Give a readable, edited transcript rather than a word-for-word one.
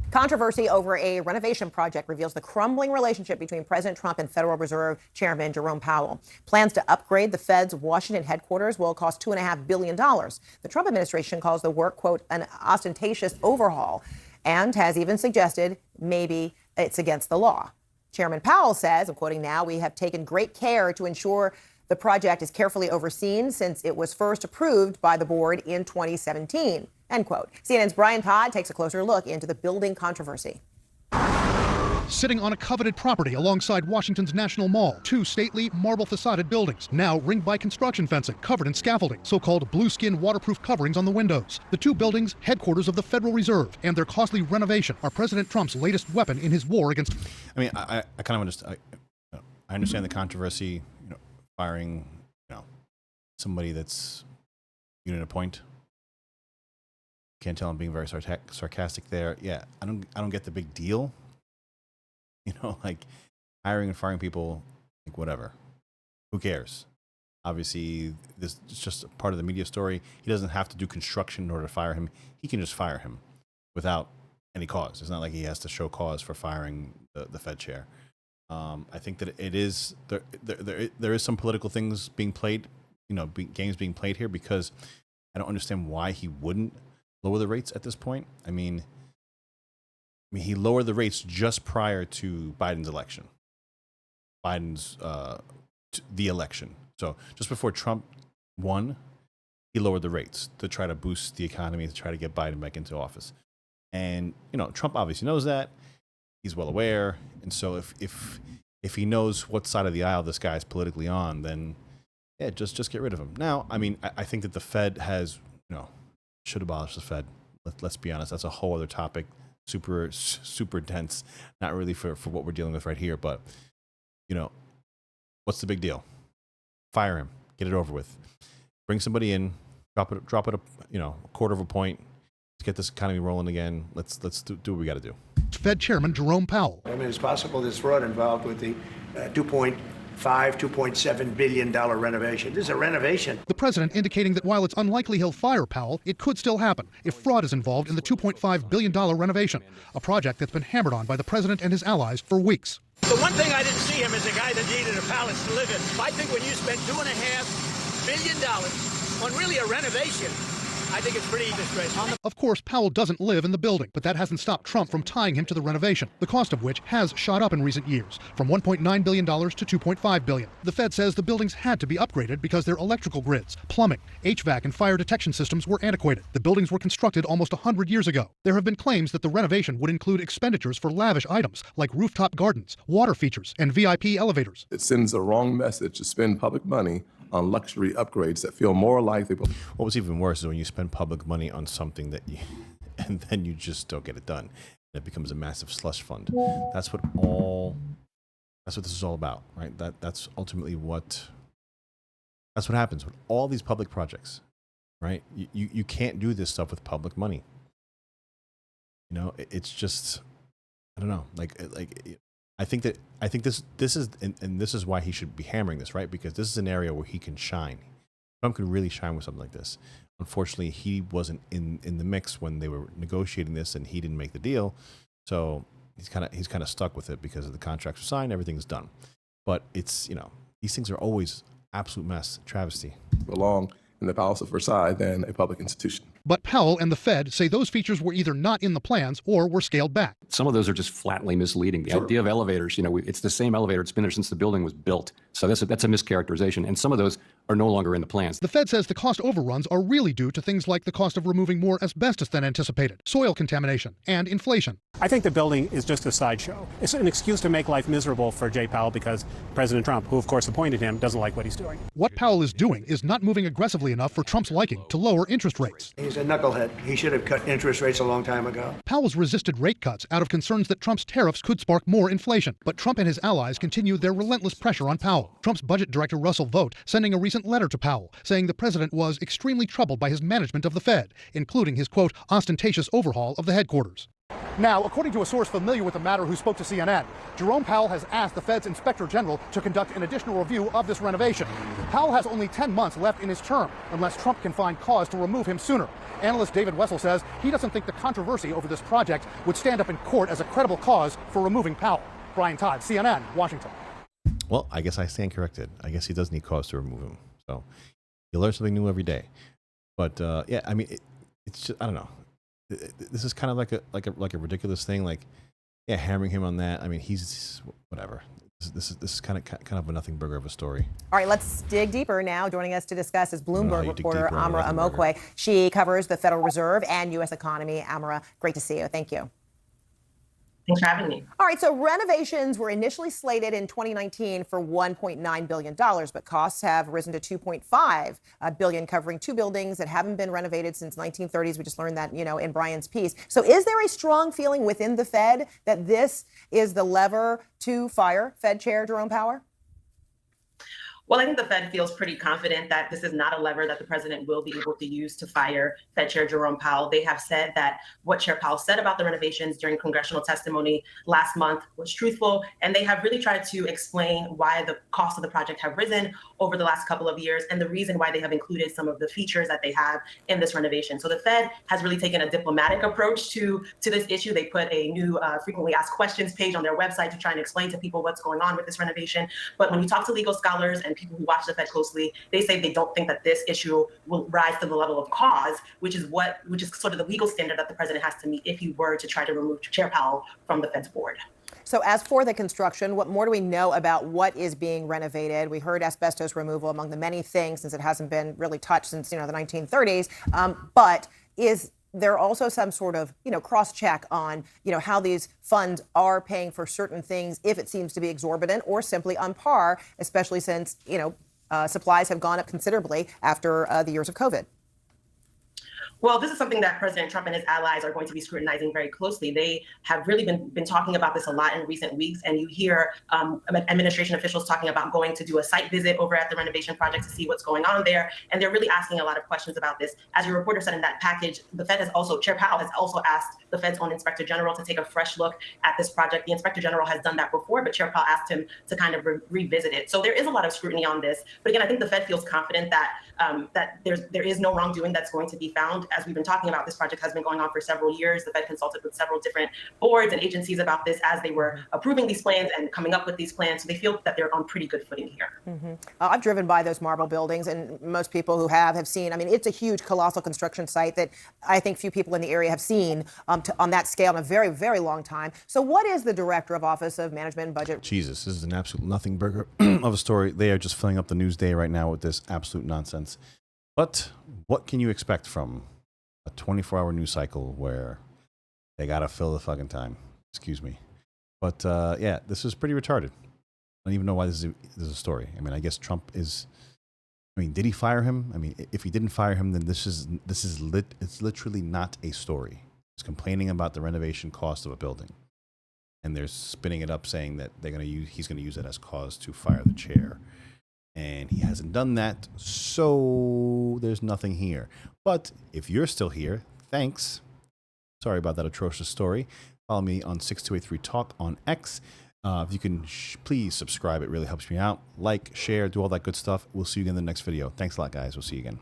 Controversy over a renovation project reveals the crumbling relationship between President Trump and Federal Reserve Chairman Jerome Powell. Plans to upgrade the Fed's Washington headquarters will cost $2.5 billion. The Trump administration calls the work, quote, an ostentatious overhaul, and has even suggested maybe it's against the law. Chairman Powell says, I'm quoting now, we have taken great care to ensure the project is carefully overseen since it was first approved by the board in 2017. End quote. CNN's Brian Todd takes a closer look into the building controversy. Sitting on a coveted property alongside Washington's National Mall, two stately marble-facaded buildings, now ringed by construction fencing, covered in scaffolding, so-called blueskin waterproof coverings on the windows. The two buildings, headquarters of the Federal Reserve, and their costly renovation are President Trump's latest weapon in his war against... I mean, I kind of understand. I understand the controversy, firing, somebody that's unit a point. Can't tell I'm being very sarcastic there. Yeah, I don't get the big deal. Like hiring and firing people, like whatever. Who cares? Obviously, this is just a part of the media story. He doesn't have to do construction in order to fire him. He can just fire him without any cause. It's not like he has to show cause for firing the Fed chair. I think that it is there is some political things being played, games being played here, because I don't understand why he wouldn't lower the rates at this point. I mean, he lowered the rates just prior to Biden's election. The election. So just before Trump won, he lowered the rates to try to boost the economy, to try to get Biden back into office. And, Trump obviously knows that. He's well aware. And so if he knows what side of the aisle this guy's politically on, then yeah, just get rid of him. Now, I mean, I think that the Fed has, should abolish the Fed. Let's be honest. That's a whole other topic. Super dense. Not really for what we're dealing with right here. But, what's the big deal? Fire him. Get it over with. Bring somebody in. Drop it a quarter of a point. Let's get this economy rolling again. Let's do what we got to do. Fed Chairman Jerome Powell. I mean, it's possible there's fraud involved with the $2.7 billion renovation. This is a renovation. The president indicating that while it's unlikely he'll fire Powell, it could still happen if fraud is involved in the $2.5 billion renovation, a project that's been hammered on by the president and his allies for weeks. The one thing I didn't see him as a guy that needed a palace to live in. I think when you spend $2.5 billion on really a renovation, I think it's pretty disgraceful. Of course, Powell doesn't live in the building, but that hasn't stopped Trump from tying him to the renovation, the cost of which has shot up in recent years, from $1.9 billion to $2.5 billion. The Fed says the buildings had to be upgraded because their electrical grids, plumbing, HVAC, and fire detection systems were antiquated. The buildings were constructed almost 100 years ago. There have been claims that the renovation would include expenditures for lavish items like rooftop gardens, water features, and VIP elevators. It sends a wrong message to spend public money on luxury upgrades that feel more like What was even worse is when you spend public money on something and then you just don't get it done. It becomes a massive slush fund. That's what this is all about, right? That's ultimately what happens with all these public projects, right? You can't do this stuff with public money. It's just, I don't know, I think this is and this is why he should be hammering this, right? Because this is an area where he can shine. Trump can really shine with something like this. Unfortunately, he wasn't in the mix when they were negotiating this, and he didn't make the deal. So he's kind of stuck with it because of the contracts are signed, everything's done. But it's these things are always absolute mess, travesty. belong in the Palace of Versailles than a public institution. But Powell and the Fed say those features were either not in the plans or were scaled back. Some of those are just flatly misleading. The idea of elevators, it's the same elevator. It's been there since the building was built. So that's a mischaracterization. And some of those are no longer in the plans. The Fed says the cost overruns are really due to things like the cost of removing more asbestos than anticipated, soil contamination, and inflation. I think the building is just a sideshow. It's an excuse to make life miserable for Jay Powell because President Trump, who of course appointed him, doesn't like what he's doing. What Powell is doing is not moving aggressively enough for Trump's liking to lower interest rates. He's a knucklehead. He should have cut interest rates a long time ago. Powell's resisted rate cuts out of concerns that Trump's tariffs could spark more inflation. But Trump and his allies continue their relentless pressure on Powell. Trump's budget director Russell Vought sending a recent letter to Powell, saying the president was extremely troubled by his management of the Fed, including his, quote, ostentatious overhaul of the headquarters. Now, according to a source familiar with the matter who spoke to CNN, Jerome Powell has asked the Fed's Inspector General to conduct an additional review of this renovation. Powell has only 10 months left in his term, unless Trump can find cause to remove him sooner. Analyst David Wessel says he doesn't think the controversy over this project would stand up in court as a credible cause for removing Powell. Brian Todd, CNN, Washington. Well, I guess I stand corrected. I guess he does need cause to remove him. So you learn something new every day. But yeah, I mean, it's just, I don't know. This is kind of like a ridiculous thing. Like, yeah, hammering him on that. I mean, he's whatever. This is kind of a nothing burger of a story. All right, let's dig deeper now. Joining us to discuss is Bloomberg reporter Amra Nothing Amokwe. She covers the Federal Reserve and U.S. economy. Amra, great to see you. Thank you. Thanks for having me. All right, so renovations were initially slated in 2019 for $1.9 billion, but costs have risen to $2.5 billion, covering two buildings that haven't been renovated since 1930s. We just learned that, in Brian's piece. So is there a strong feeling within the Fed that this is the lever to fire Fed Chair Jerome Powell? Well, I think the Fed feels pretty confident that this is not a lever that the president will be able to use to fire Fed Chair Jerome Powell. They have said that what Chair Powell said about the renovations during congressional testimony last month was truthful, and they have really tried to explain why the cost of the project have risen over the last couple of years and the reason why they have included some of the features that they have in this renovation. So the Fed has really taken a diplomatic approach to this issue. They put a new frequently asked questions page on their website to try and explain to people what's going on with this renovation. But when you talk to legal scholars and people who watch the Fed closely, they say they don't think that this issue will rise to the level of cause, which is sort of the legal standard that the president has to meet if he were to try to remove Chair Powell from the Fed's board. So as for the construction, what more do we know about what is being renovated? We heard asbestos removal among the many things, since it hasn't been really touched since, the 1930s. But is there also some sort of, cross-check on, how these funds are paying for certain things, if it seems to be exorbitant or simply on par, especially since, supplies have gone up considerably after the years of COVID? Well, this is something that President Trump and his allies are going to be scrutinizing very closely. They have really been talking about this a lot in recent weeks, and you hear administration officials talking about going to do a site visit over at the renovation project to see what's going on there, and they're really asking a lot of questions about this. As your reporter said in that package, Chair Powell has also asked the Fed's own Inspector General to take a fresh look at this project. The Inspector General has done that before, but Chair Powell asked him to kind of revisit it. So there is a lot of scrutiny on this. But again, I think the Fed feels confident that that there is no wrongdoing that's going to be found. As we've been talking about, this project has been going on for several years. The Fed consulted with several different boards and agencies about this as they were approving these plans and coming up with these plans. So they feel that they're on pretty good footing here. Mm-hmm. I've driven by those marble buildings, and most people who have seen, it's a huge, colossal construction site that I think few people in the area have seen on that scale in a very, very long time. So what is the Director of Office of Management and Budget? Jesus, this is an absolute nothing burger of a story. They are just filling up the Newsday right now with this absolute nonsense. But what can you expect from a 24-hour news cycle where they got to fill the fucking time? Excuse me. But yeah, this is pretty retarded. I don't even know why this is a story. I guess Trump is... did he fire him? If he didn't fire him, then it's literally not a story. He's complaining about the renovation cost of a building, and they're spinning it up, saying that he's going to use it as cause to fire the chair, and he hasn't done that. So there's nothing here. But if you're still here, thanks. Sorry about that atrocious story. Follow me on 6283 Talk on X. If you can please subscribe, it really helps me out. Like, share, do all that good stuff. We'll see you again in the next video. Thanks a lot, guys. We'll see you again.